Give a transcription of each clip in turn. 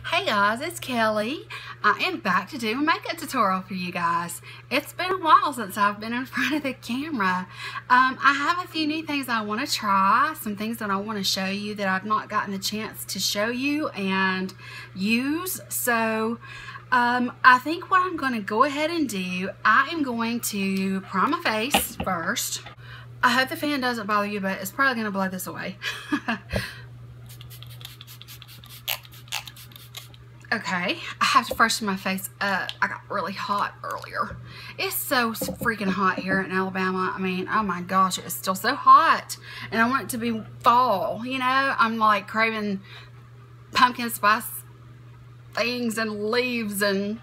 Hey guys, it's Kelly. I am back to do a makeup tutorial for you guys. It's been a while since I've been in front of the camera. I have a few new things I want to try, some things that I want to show you that I've not gotten the chance to show you and use. So I think what I'm going to go ahead and do, I am going to prime my face first. I hope the fan doesn't bother you, but it's probably going to blow this away. Okay, I have to freshen my face up. I got really hot earlier. It's so freaking hot here in Alabama. I mean, oh my gosh, it's still so hot. And I want it to be fall, you know? I'm like craving pumpkin spice things and leaves and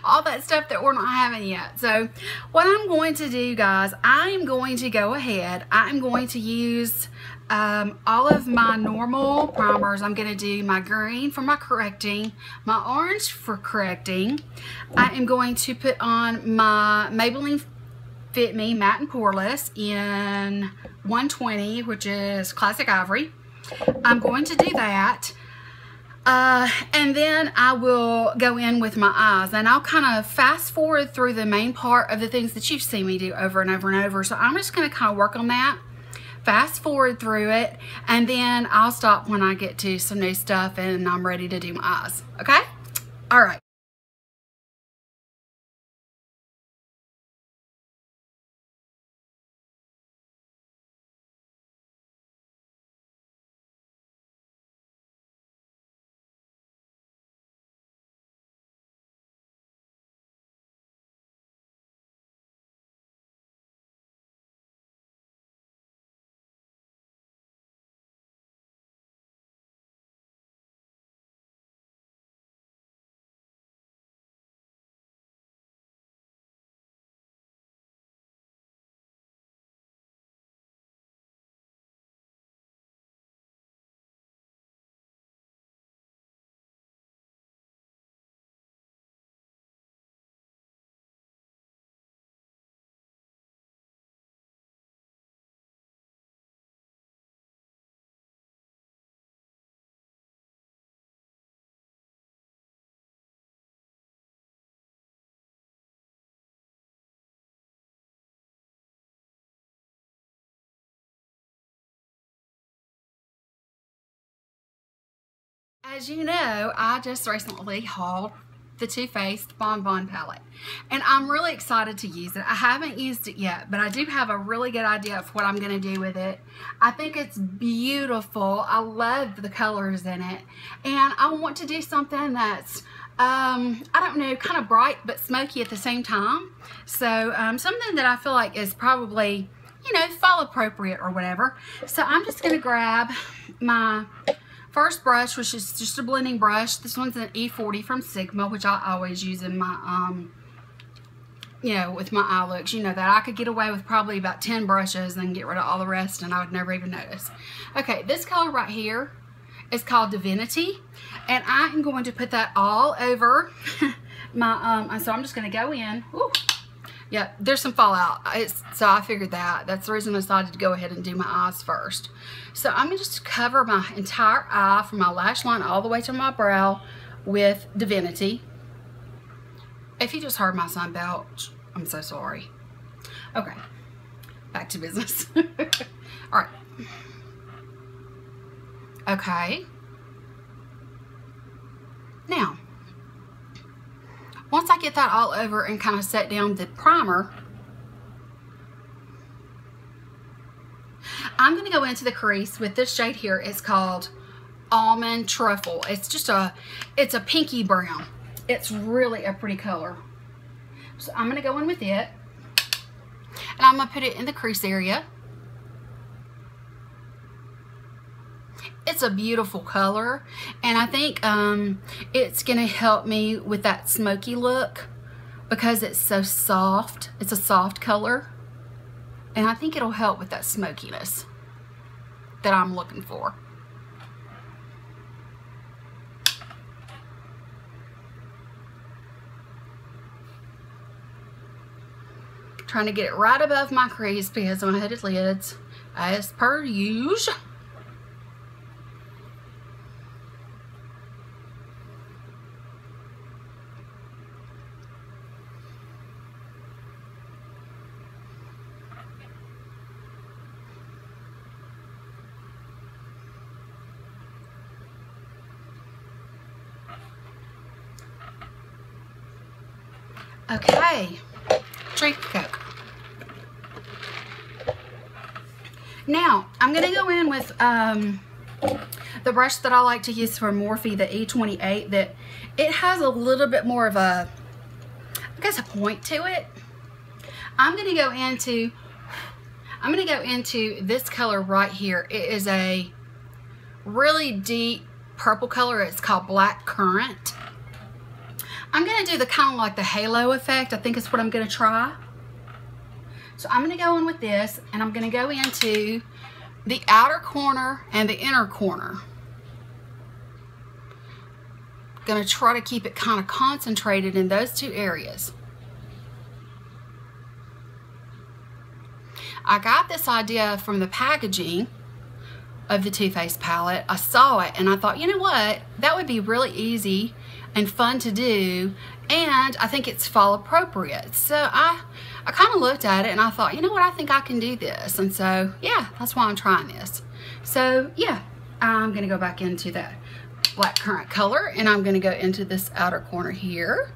all that stuff that we're not having yet. So what I'm going to do, guys, I am going to go ahead. I'm going to use all of my normal primers. I'm going to do my green for my correcting, my orange for correcting. I am going to put on my Maybelline Fit Me Matte and Poreless in 120, which is Classic Ivory. I'm going to do that. And then I will go in with my eyes, and I'll kind of fast forward through the main part of the things that you've seen me do over and over and over. So I'm just going to kind of work on that, fast forward through it, and then I'll stop when I get to some new stuff and I'm ready to do my eyes. Okay? All right. As you know, I just recently hauled the Too Faced Bon Bon palette, and I'm really excited to use it. I haven't used it yet, but I do have a really good idea of what I'm going to do with it. I think it's beautiful. I love the colors in it, and I want to do something that's I don't know, kind of bright but smoky at the same time. So something that I feel like is probably, you know, fall appropriate or whatever. So I'm just going to grab my first brush, which is just a blending brush. This one's an E40 from Sigma, which I always use in my, you know, with my eye looks. You know that I could get away with probably about 10 brushes and get rid of all the rest, and I would never even notice. Okay, this color right here is called Divinity, and I am going to put that all over my, so I'm just going to go in. Ooh. Yeah, there's some fallout. So I figured that. That's the reason I decided to go ahead and do my eyes first. So I'm going to just cover my entire eye from my lash line all the way to my brow with Divinity. If you just heard my son belch, I'm so sorry. Okay, back to business. All right. Okay. Now, once I get that all over and kind of set down the primer, I'm going to go into the crease with this shade here. It's called Almond Truffle. It's just it's a pinky brown. It's really a pretty color. So I'm going to go in with it, and I'm going to put it in the crease area. It's a beautiful color, and I think it's going to help me with that smoky look because it's so soft. It's a soft color, and I think it'll help with that smokiness that I'm looking for. Trying to get it right above my crease because of my hooded lids, as per usual. Okay, drink Coke. Now, I'm going to go in with the brush that I like to use for Morphe, the E28, that it has a little bit more of a, I guess, a point to it. I'm going to go into this color right here. It is a really deep purple color. It's called Black Currant. I'm going to do the kind of like the halo effect. I think it's what I'm going to try. So I'm going to go in with this, and I'm going to go into the outer corner and the inner corner. Going to try to keep it kind of concentrated in those two areas. I got this idea from the packaging of the Too Faced palette. I saw it and I thought, you know what, that would be really easy and fun to do, and I think it's fall appropriate. So I kind of looked at it and I thought, you know what, I think I can do this. And so yeah, that's why I'm trying this. So yeah, I'm gonna go back into that Black Currant color, and I'm gonna go into this outer corner here.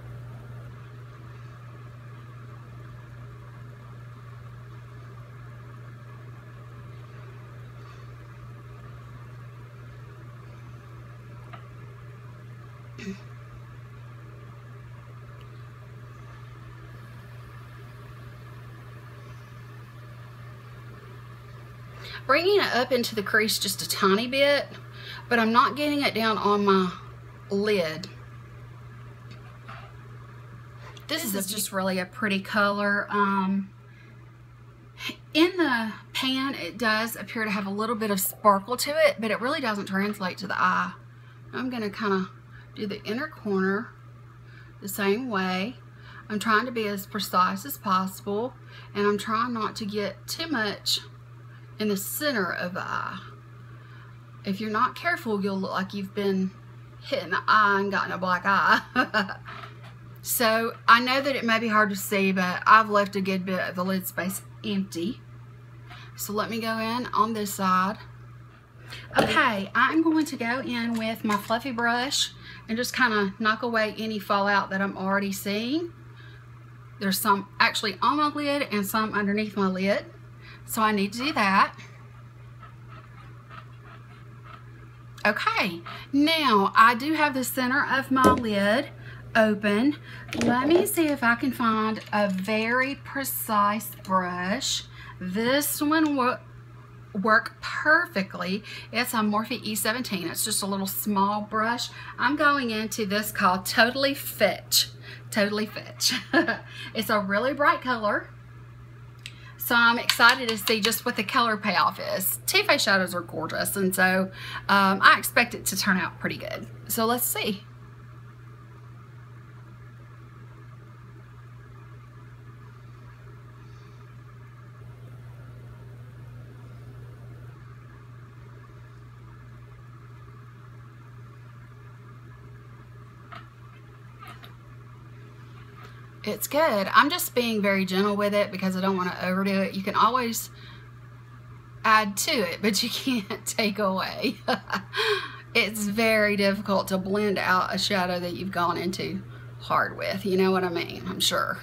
Bringing it up into the crease just a tiny bit, but I'm not getting it down on my lid. This is just really a pretty color. In the pan, it does appear to have a little bit of sparkle to it, but it really doesn't translate to the eye. I'm going to kind of do the inner corner the same way. I'm trying to be as precise as possible, and I'm trying not to get too much in the center of the eye. If you're not careful, you'll look like you've been hitting the eye and gotten a black eye. So I know that it may be hard to see, but I've left a good bit of the lid space empty. So let me go in on this side. Okay, I'm going to go in with my fluffy brush and just kind of knock away any fallout that I'm already seeing. There's some actually on my lid and some underneath my lid. So I need to do that. Okay, now I do have the center of my lid open. Let me see if I can find a very precise brush. This one will work perfectly. It's a Morphe E17. It's just a little small brush. I'm going into this called Totally Fetch. Totally Fetch. It's a really bright color. So I'm excited to see just what the color payoff is. Too Faced shadows are gorgeous, and so I expect it to turn out pretty good. So let's see. It's good. I'm just being very gentle with it because I don't want to overdo it. You can always add to it, but you can't take away. It's very difficult to blend out a shadow that you've gone into hard with. You know what I mean? I'm sure.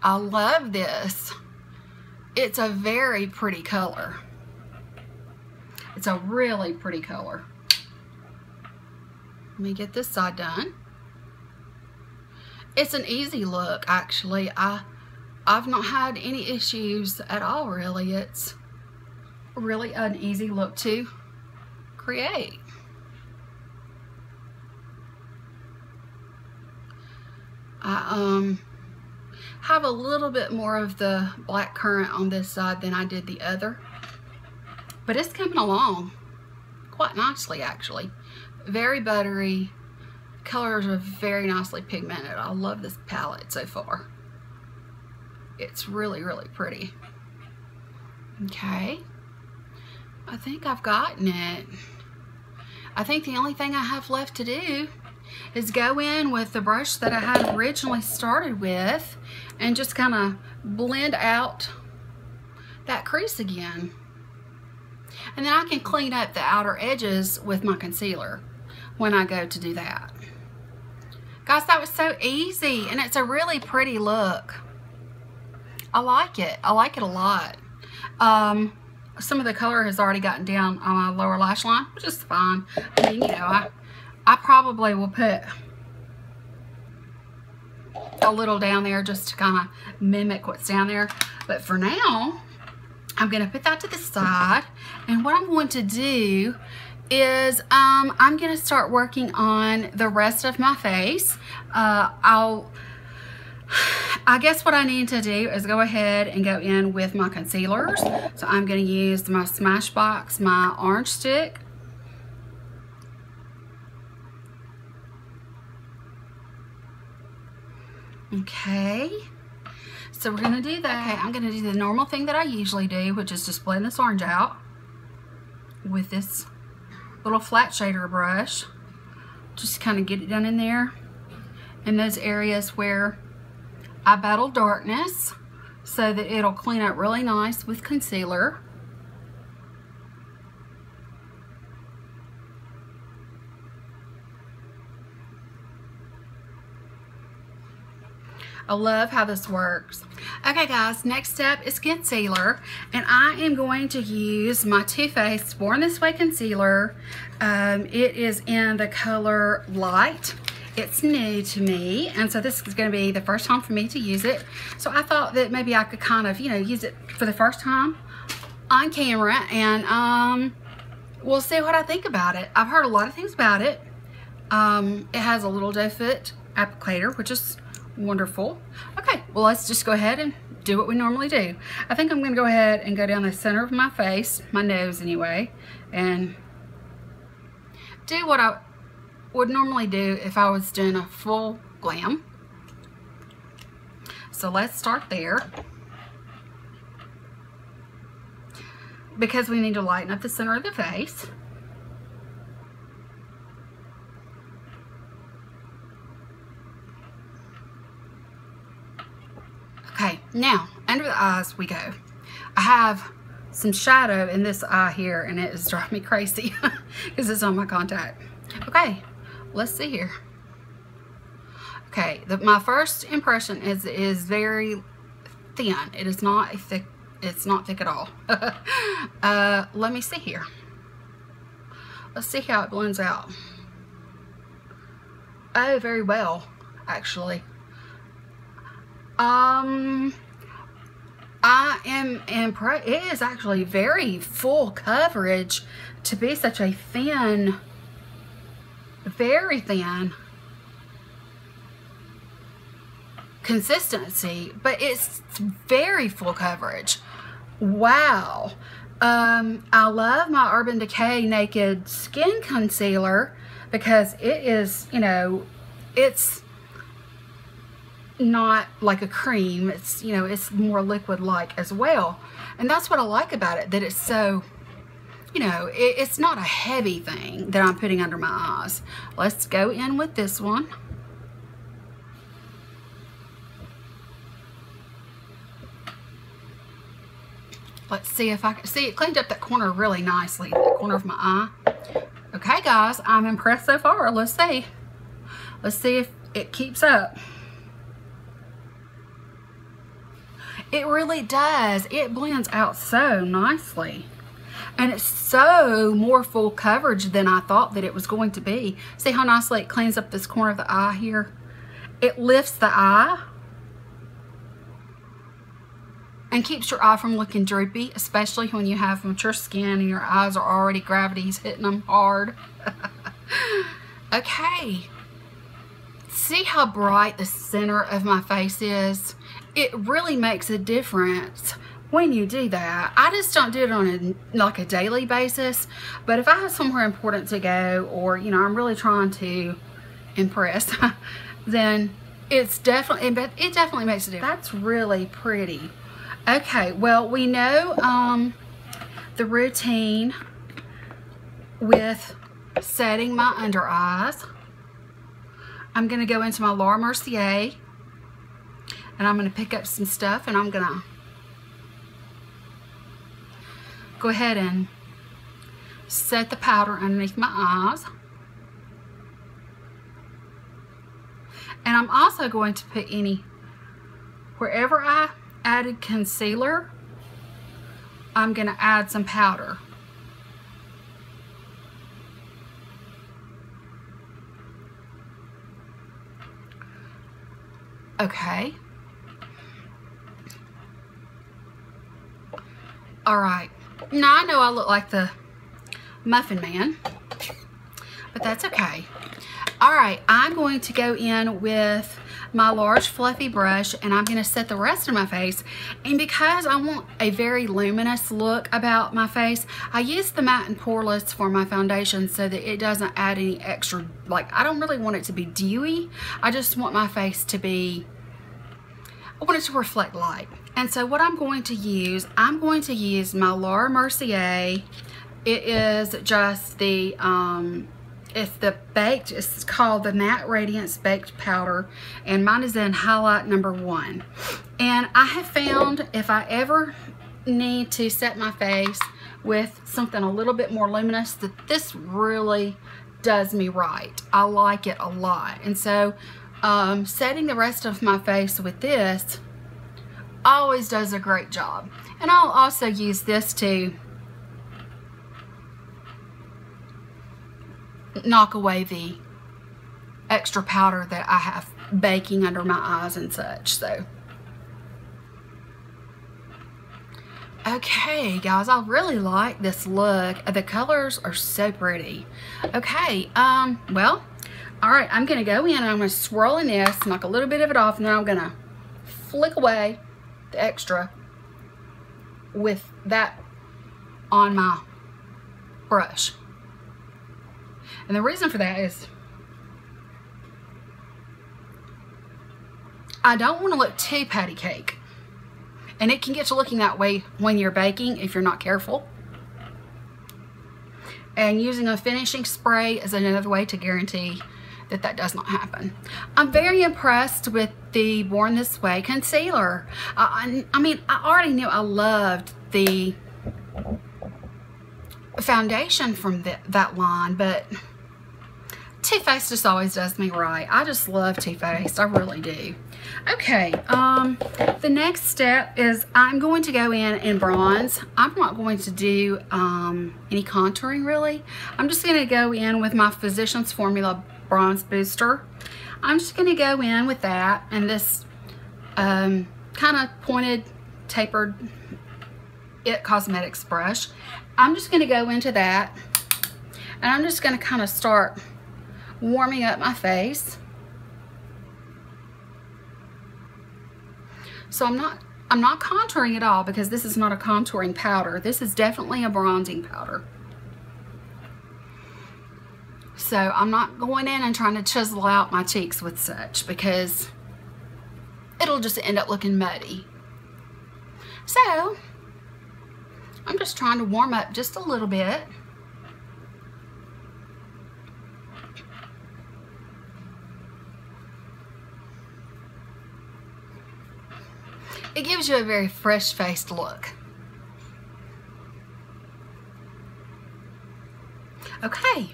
I love this. It's a very pretty color. It's a really pretty color. Let me get this side done. It's an easy look, actually. I've not had any issues at all, really. It's really an easy look to create. I have a little bit more of the Black Currant on this side than I did the other, but it's coming along quite nicely, actually. Very buttery. Colors are very nicely pigmented. I love this palette so far. It's really, really pretty. Okay. I think I've gotten it. I think the only thing I have left to do is go in with the brush that I had originally started with and just kind of blend out that crease again. And then I can clean up the outer edges with my concealer when I go to do that. Guys, that was so easy, and it's a really pretty look. I like it. I like it a lot. Some of the color has already gotten down on my lower lash line, which is fine. I mean, you know, I probably will put a little down there just to kind of mimic what's down there. But for now, I'm going to put that to the side. And what I'm going to do is I'm going to start working on the rest of my face. I guess what I need to do is go ahead and go in with my concealers. So I'm going to use my Smashbox, my orange stick. Okay. So we're going to do that. Okay, I'm going to do the normal thing that I usually do, which is just blend this orange out with this little flat shader brush. Just kind of get it done in there in those areas where I battle darkness, so that it'll clean up really nice with concealer. I love how this works. Okay guys, next step is concealer, and I am going to use my Too Faced Born This Way concealer. It is in the color Light. It's new to me, and so this is going to be the first time for me to use it. So I thought that maybe I could kind of, you know, use it for the first time on camera, and we'll see what I think about it. I've heard a lot of things about it. It has a little doe foot applicator, which is wonderful. Okay, well, let's just go ahead and do what we normally do. I think I'm going to go ahead and go down the center of my face, my nose anyway, and do what I would normally do if I was doing a full glam. So let's start there, because we need to lighten up the center of the face. Okay, now under the eyes we go. I have some shadow in this eye here, and it is driving me crazy because it's on my contact. Okay, let's see here. Okay, my first impression is very thin. It is not thick. It's not thick at all. Let me see here. Let's see how it blends out. Oh, very well, actually. I am impressed. It is actually very full coverage to be such a thin, very thin consistency, but it's very full coverage. Wow. I love my Urban Decay Naked Skin Concealer because it is, you know, it's not like a cream. It's, you know, it's more liquid-like as well. And that's what I like about it, that it's so, you know, it's not a heavy thing that I'm putting under my eyes. Let's go in with this one. Let's see if I can see it cleaned up that corner really nicely, the corner of my eye. Okay guys, I'm impressed so far. Let's see. Let's see if it keeps up. It really does. It blends out so nicely. And it's so more full coverage than I thought that it was going to be. See how nicely it cleans up this corner of the eye here? It lifts the eye and keeps your eye from looking droopy, especially when you have mature skin and your eyes are already, gravity's hitting them hard. Okay. See how bright the center of my face is? It really makes a difference when you do that. I just don't do it on a daily basis, but if I have somewhere important to go, or, you know, I'm really trying to impress, then it definitely makes a difference. That's really pretty. Okay, well, we know the routine with setting my under eyes. I'm going to go into my Laura Mercier, and I'm going to pick up some stuff, and I'm going to go ahead and set the powder underneath my eyes. And I'm also going to put wherever I added concealer, I'm going to add some powder. Okay. All right. Now I know I look like the Muffin Man, but that's okay. All right, I'm going to go in with my large fluffy brush and I'm going to set the rest of my face. And because I want a very luminous look about my face, I use the matte and poreless for my foundation so that it doesn't add any extra, like I don't really want it to be dewy. I just want my face to be, I want it to reflect light. And so what I'm going to use my Laura Mercier. It is just the, it's called the Matte Radiance Baked Powder, and mine is in highlight number 1. And I have found if I ever need to set my face with something a little bit more luminous, that this really does me right. I like it a lot. And so setting the rest of my face with this always does a great job. And I'll also use this to knock away the extra powder that I have baking under my eyes and such. So okay guys, I really like this look. The colors are so pretty. Okay, well, all right, I'm gonna go in and I'm gonna swirl in this, knock a little bit of it off, and then I'm gonna flick away the extra with that on my brush. And the reason for that is I don't want to look too patty cake. And it can get to looking that way when you're baking if you're not careful. And using a finishing spray is another way to guarantee that that does not happen. I'm very impressed with the Born This Way concealer. I mean, I already knew I loved the foundation from that line, but Too Faced just always does me right. I just love Too Faced. I really do. Okay, the next step is I'm going to go in and bronze. I'm not going to do any contouring really. I'm just going to go in with my Physicians Formula Bronze Booster. I'm just going to go in with that and this kind of pointed, tapered IT Cosmetics brush. I'm just going to go into that and I'm just going to kind of start warming up my face. So I'm not contouring at all because this is not a contouring powder. This is definitely a bronzing powder. So I'm not going in and trying to chisel out my cheeks with such because it'll just end up looking muddy. So I'm just trying to warm up just a little bit. It gives you a very fresh-faced look. Okay,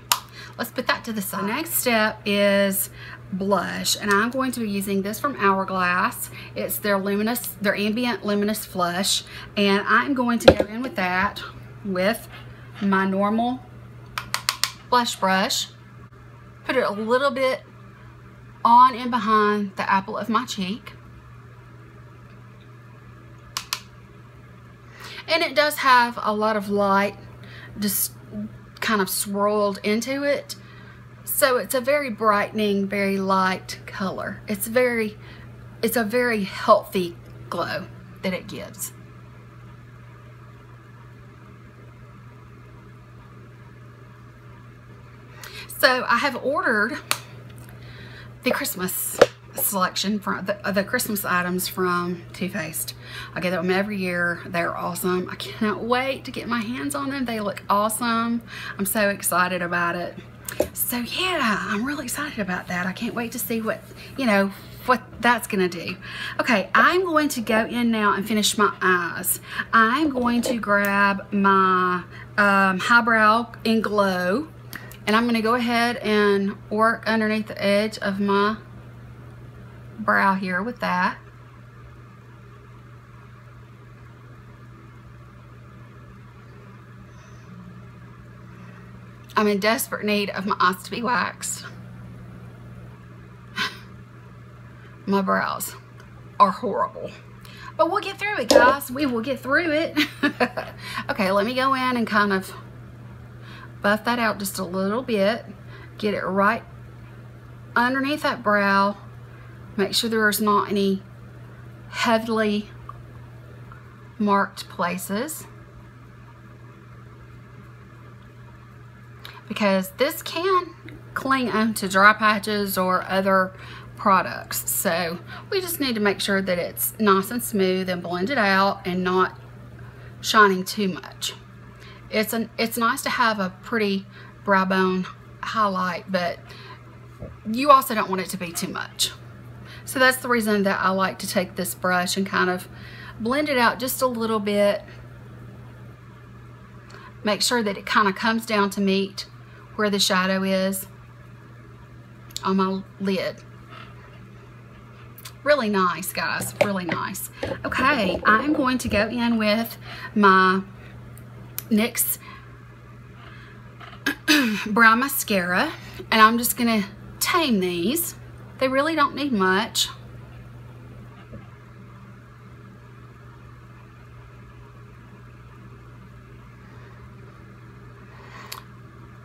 let's put that to the side. The next step is blush, and I'm going to be using this from Hourglass. It's their ambient luminous flush, and I'm going to go in with that with my normal blush brush. Put it a little bit on and behind the apple of my cheek. And it does have a lot of light just kind of swirled into it. So it's a very brightening, very light color. It's a very healthy glow that it gives. So I have ordered the Christmas selection from the Christmas items from Too Faced. I get them every year. They're awesome. I cannot wait to get my hands on them. They look awesome. I'm so excited about it. So yeah, I'm really excited about that. I can't wait to see what that's gonna do. Okay, I'm going to go in now and finish my eyes. I'm going to grab my Highbrow in Glow, and I'm gonna go ahead and work underneath the edge of my brow here with that. I'm in desperate need of my eyes to be waxed. My brows are horrible. But we'll get through it, guys. We will get through it. Okay, let me go in and kind of buff that out just a little bit. Get it right underneath that brow. Make sure there's not any heavily marked places, because this can cling onto dry patches or other products. So we just need to make sure that it's nice and smooth and blended out and not shining too much. It's nice to have a pretty brow bone highlight, but you also don't want it to be too much. So that's the reason that I like to take this brush and kind of blend it out just a little bit. Make sure that it kind of comes down to meet where the shadow is on my lid. Really nice, guys, really nice. Okay, I'm going to go in with my NYX Brow Mascara, and I'm just gonna tame these. They really don't need much.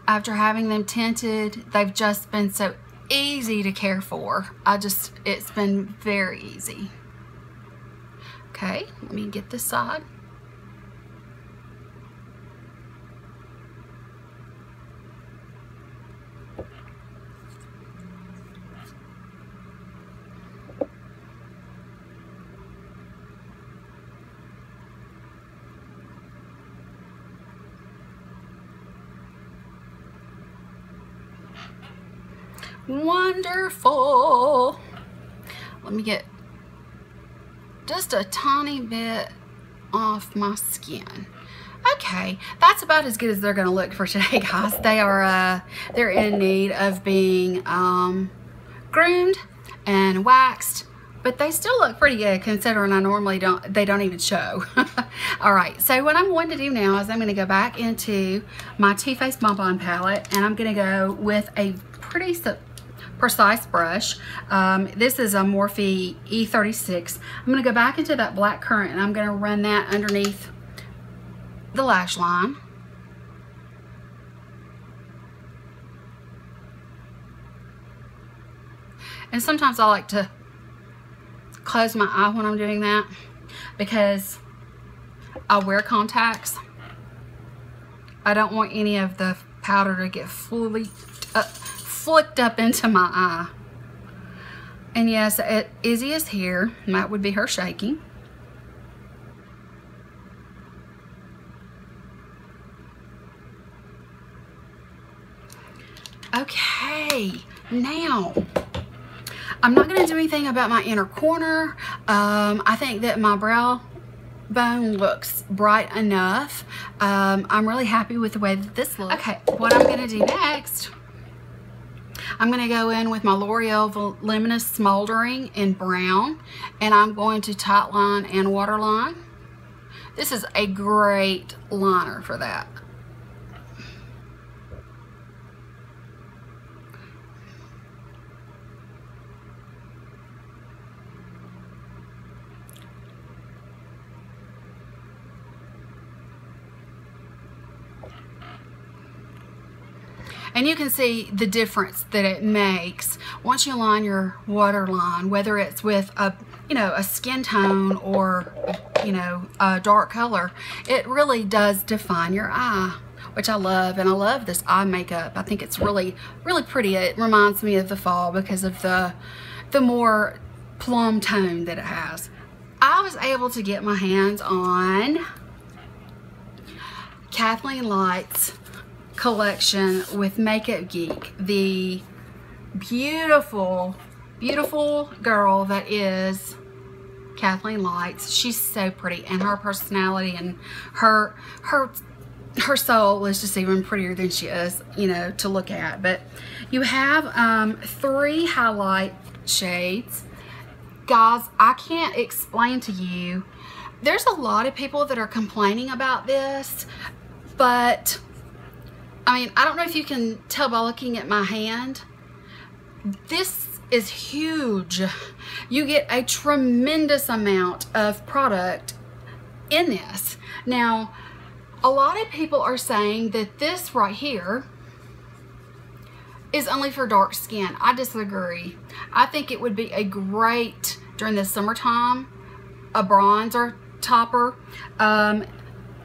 After having them tinted, they've just been so easy to care for. It's been very easy. Okay, let me get this side. Wonderful. Let me get just a tiny bit off my skin. Okay, that's about as good as they're gonna look for today, guys. They're in need of being groomed and waxed, but they still look pretty good considering they don't even show. All right, so what I'm going to do now is I'm going to go back into my Too Faced Bonbon palette, and I'm going to go with a pretty precise brush. This is a Morphe E36. I'm going to go back into that black currant, and I'm going to run that underneath the lash line. And sometimes I like to close my eye when I'm doing that because I wear contacts. I don't want any of the powder to get fully flicked up into my eye. And yes, Izzy is here, and that would be her shaking. Okay, now I'm not going to do anything about my inner corner. I think that my brow bone looks bright enough. I'm really happy with the way that this looks. Okay, what I'm going to do next, I'm going to go in with my L'Oreal Voluminous Smoldering in brown, and I'm going to tight line and waterline. This is a great liner for that. And you can see the difference that it makes once you line your waterline, whether it's with a skin tone or a dark color. It really does define your eye, which I love. And I love this eye makeup. I think it's really, really pretty. It reminds me of the fall because of the more plum tone that it has. I was able to get my hands on Kathleen Light's collection with Makeup Geek, the beautiful, beautiful girl that is Kathleen Lights. She's so pretty, and her personality and her soul is just even prettier than she is, to look at. But you have 3 highlight shades. Guys, I can't explain to you. There's a lot of people that are complaining about this, but I mean, I don't know if you can tell by looking at my hand. This is huge. You get a tremendous amount of product in this. Now, a lot of people are saying that this right here is only for dark skin. I disagree. I think it would be a great, during the summertime, a bronzer topper.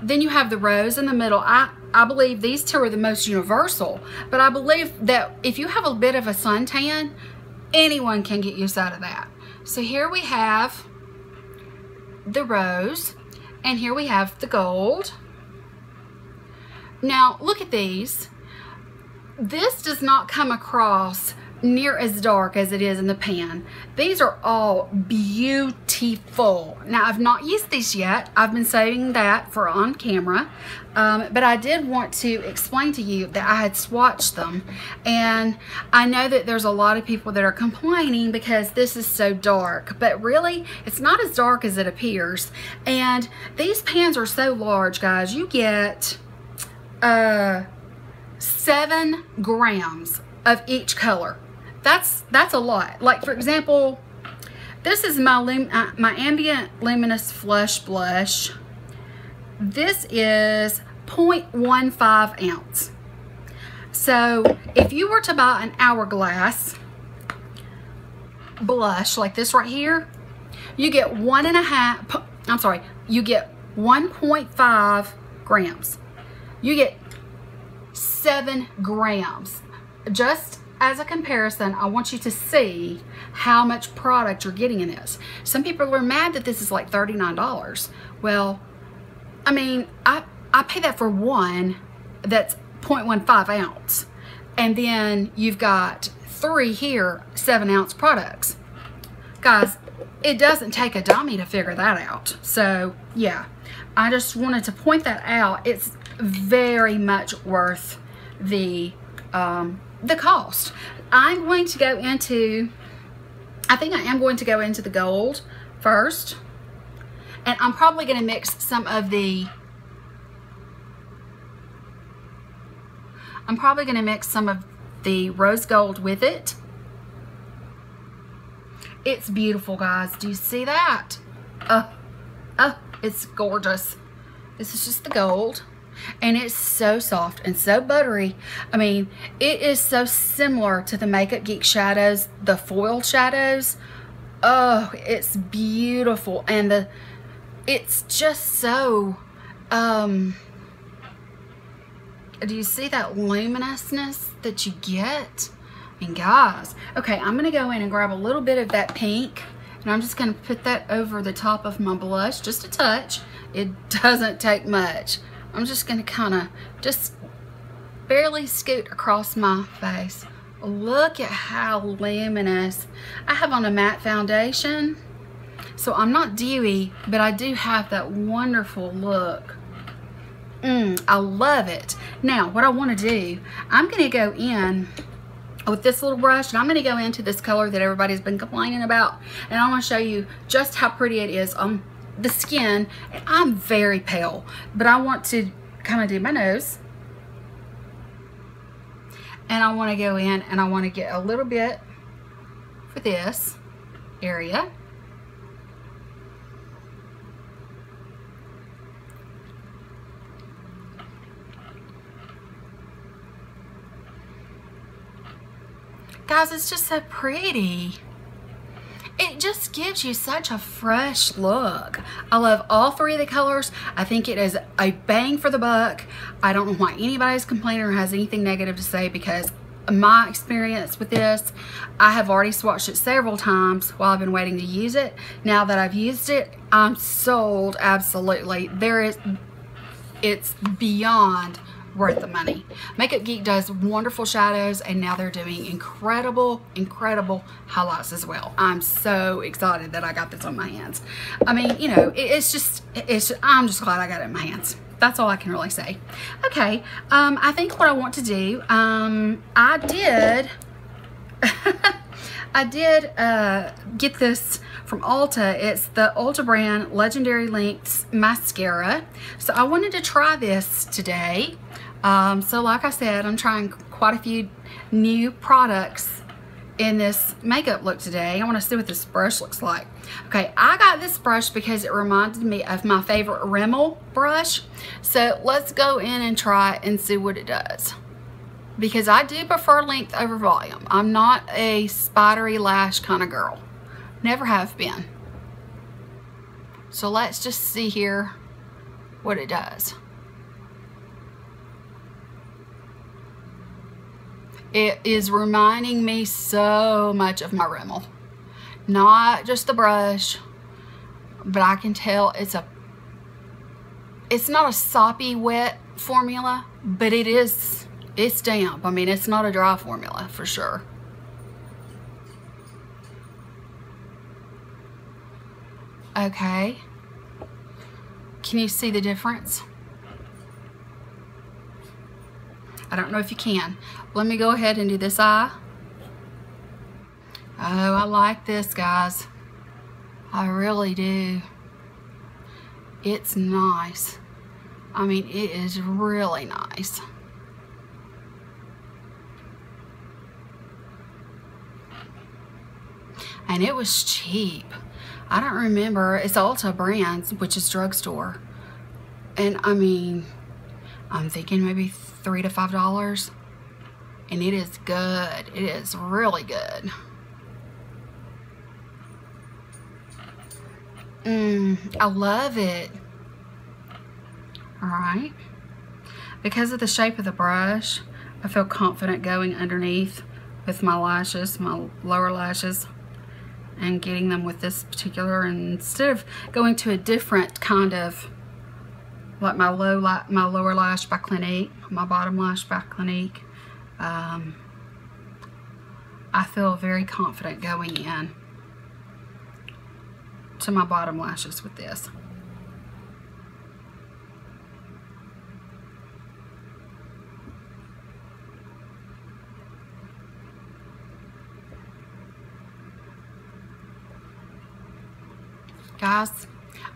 Then you have the rose in the middle. I believe these two are the most universal, but I believe that if you have a bit of a suntan, anyone can get use out of that. So here we have the rose, and here we have the gold. Now look at these. This does not come across near as dark as it is in the pan. These are all beautiful. Now I've not used these yet. I've been saving that for on camera, but I did want to explain to you that I had swatched them, and I know that there's a lot of people that are complaining because this is so dark, but really it's not as dark as it appears. And these pans are so large, guys. You get 7 grams of each color. That's a lot. Like, for example, this is my Ambient Luminous Flush Blush. This is 0.15 ounce. So if you were to buy an Hourglass blush like this right here, you get you get 1.5 grams. You get 7 grams. Just as a comparison, I want you to see how much product you're getting in this. Some people are mad that this is like $39. Well, I mean, I pay that for one that's 0.15 ounce. And then you've got 3 here, 7 ounce products. Guys, it doesn't take a dummy to figure that out. So yeah, I just wanted to point that out. It's very much worth the cost. I'm going to go into, I think I am going to go into the gold first, and I'm probably going to mix some of the, rose gold with it. It's beautiful, guys. Do you see that? Oh, it's gorgeous. This is just the gold. And it's so soft and so buttery. I mean, it is so similar to the Makeup Geek shadows, the foil shadows. Oh, it's beautiful. And it's just so, do you see that luminousness that you get? I mean, guys. Okay, I'm going to go in and grab a little bit of that pink, and I'm just going to put that over the top of my blush, just a touch. It doesn't take much. I'm just going to kind of just barely scoot across my face. Look at how luminous. I have on a matte foundation, so I'm not dewy, but I do have that wonderful look. I love it. Now, what I want to do, I'm going to go in with this little brush, and I'm going to go into this color that everybody's been complaining about, and I want to show you just how pretty it is on the skin. And I'm very pale, but I want to kind of do my nose, and I want to go in and I want to get a little bit for this area. Guys, it's just so pretty. It just gives you such a fresh look. I love all 3 of the colors. I think it is a bang for the buck. I don't know why anybody's complaining or has anything negative to say, because my experience with this, I have already swatched it several times while I've been waiting to use it. Now that I've used it, I'm sold. Absolutely. It's beyond worth the money. Makeup Geek does wonderful shadows, and now they're doing incredible highlights as well. I'm so excited that I got this on my hands. I mean, you know, I'm just glad I got it in my hands. That's all I can really say. Okay, I think what I want to do, I did get this from Ulta. It's the Ulta brand Legendary Lengths Mascara. So I wanted to try this today. So like I said, I'm trying quite a few new products in this makeup look today. I want to see what this brush looks like. Okay, I got this brush because it reminded me of my favorite Rimmel brush. So let's go in and try it and see what it does. Because I do prefer length over volume. I'm not a spidery lash kind of girl. Never have been. So let's just see here what it does. It is reminding me so much of my Rimmel. Not just the brush, but I can tell it's not a soppy wet formula, but it's damp. I mean, it's not a dry formula for sure. Okay. Can you see the difference? I don't know if you can. Let me go ahead and do this eye. Oh, I like this, guys. I really do. It's nice. I mean, it is really nice. And it was cheap. I don't remember. It's Ulta Brands, which is drugstore. And I mean, I'm thinking maybe $3 to $5. And it is good. It is really good. I love it. Alright. Because of the shape of the brush, I feel confident going underneath with my lashes, my lower lashes, and getting them with this particular, and instead of going to a different kind of, like my lower lash by Clinique, my bottom lash by Clinique, I feel very confident going in to my bottom lashes with this. Guys,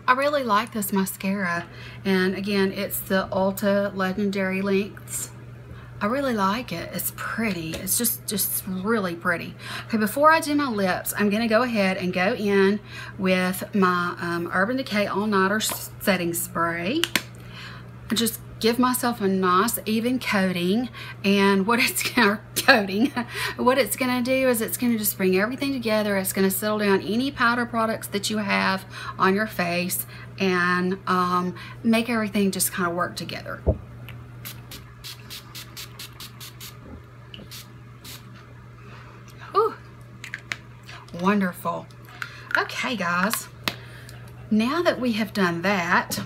I really like this mascara, and again, it's the Ulta Legendary Lengths. I really like it. It's pretty. It's just really pretty. Okay, before I do my lips, I'm gonna go ahead and go in with my Urban Decay All Nighter setting spray. Just give myself a nice even coating, and what it's gonna do is it's gonna just bring everything together. It's gonna settle down any powder products that you have on your face, and make everything just kind of work together. Whew. Wonderful. Okay, guys, now that we have done that,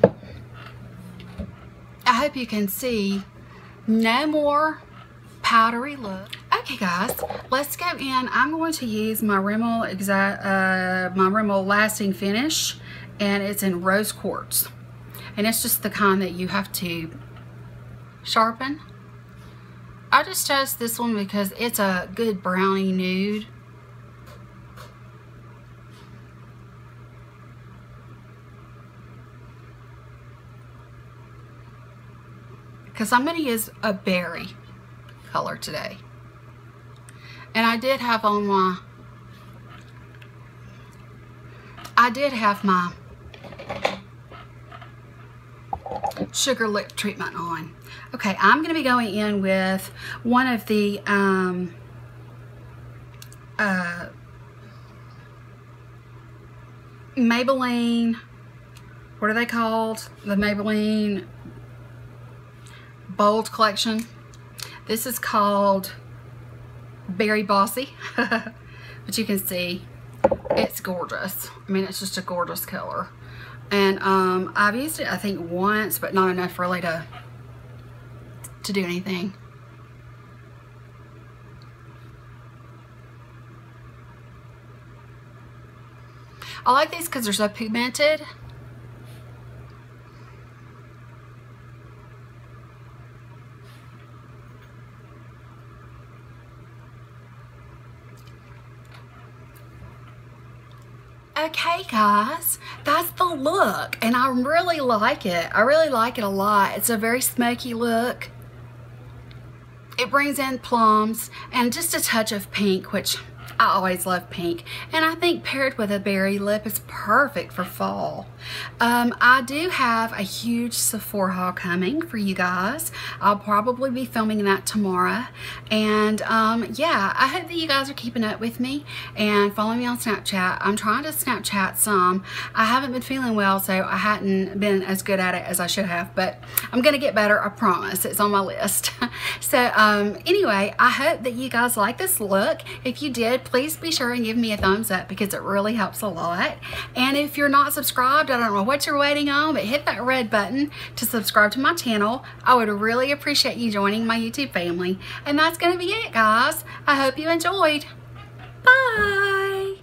I hope you can see no more powdery look. Okay, guys, let's go in. I'm going to use my Rimmel Lasting Finish, and it's in rose quartz, and it's just the kind that you have to sharpen. I just chose this one because it's a good brownie nude. Because I'm going to use a berry color today. And I did have on my, sugar lip treatment on. Okay, I'm going to be going in with one of the Maybelline, what are they called? The Maybelline Bold Collection. This is called Berry Bossy. But you can see it's gorgeous. I mean, it's just a gorgeous color. And I've used it, I think, once, but not enough really to do anything. I like these because they're so pigmented. Okay guys, that's the look and I really like it. I really like it a lot. It's a very smoky look. It brings in plums and just a touch of pink, which I always love pink, and I think paired with a berry lip is perfect for fall. I do have a huge Sephora haul coming for you guys. I'll probably be filming that tomorrow, and yeah, I hope that you guys are keeping up with me and following me on Snapchat. I'm trying to Snapchat some. I haven't been feeling well, so I hadn't been as good at it as I should have, but I'm gonna get better, I promise. It's on my list. So anyway, I hope that you guys like this look. If you did, please be sure and give me a thumbs up because it really helps a lot. And if you're not subscribed, I don't know what you're waiting on, but hit that red button to subscribe to my channel. I would really appreciate you joining my YouTube family. And that's going to be it, guys. I hope you enjoyed. Bye.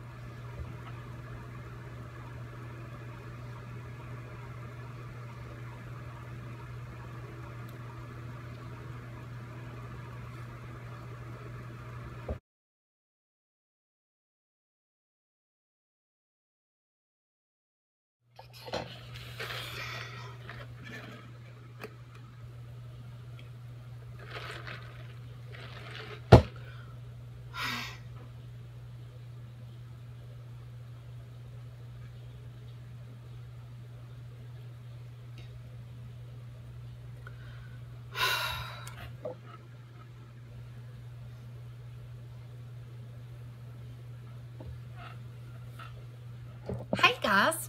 Hey guys.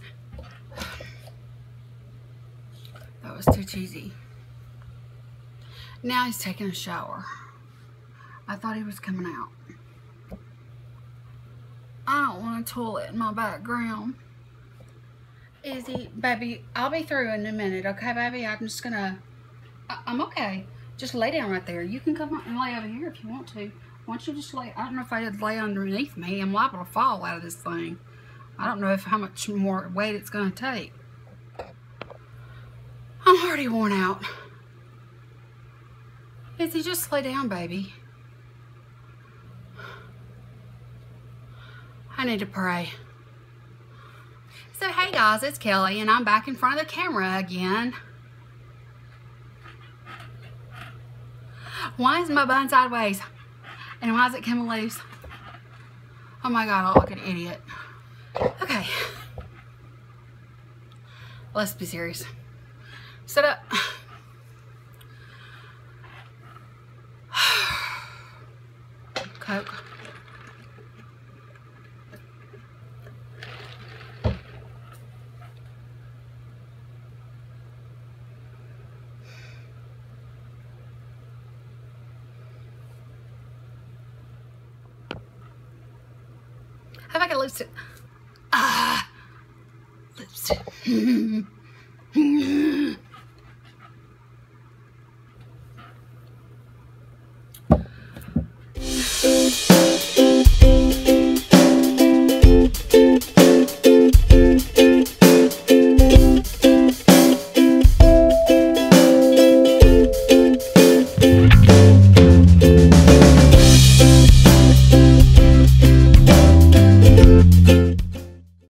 That was too cheesy. Now he's taking a shower. I thought he was coming out. I don't want a toilet in my background. Izzy, baby, I'll be through in a minute, okay, baby? I'm just gonna... I'm okay. Just lay down right there. You can come and lay over here if you want to. Why don't you just lay... I don't know if I'd lay underneath me. I'm liable to fall out of this thing. I don't know how much more weight it's gonna take. I'm already worn out. Izzy, just lay down, baby. I need to pray. So, hey guys, it's Kelly, and I'm back in front of the camera again. Why is my bun sideways? And why is it coming loose? Oh my God, I look like an idiot. Okay. Let's be serious. Sit up. Coke. Have I got lipstick? Lipstick.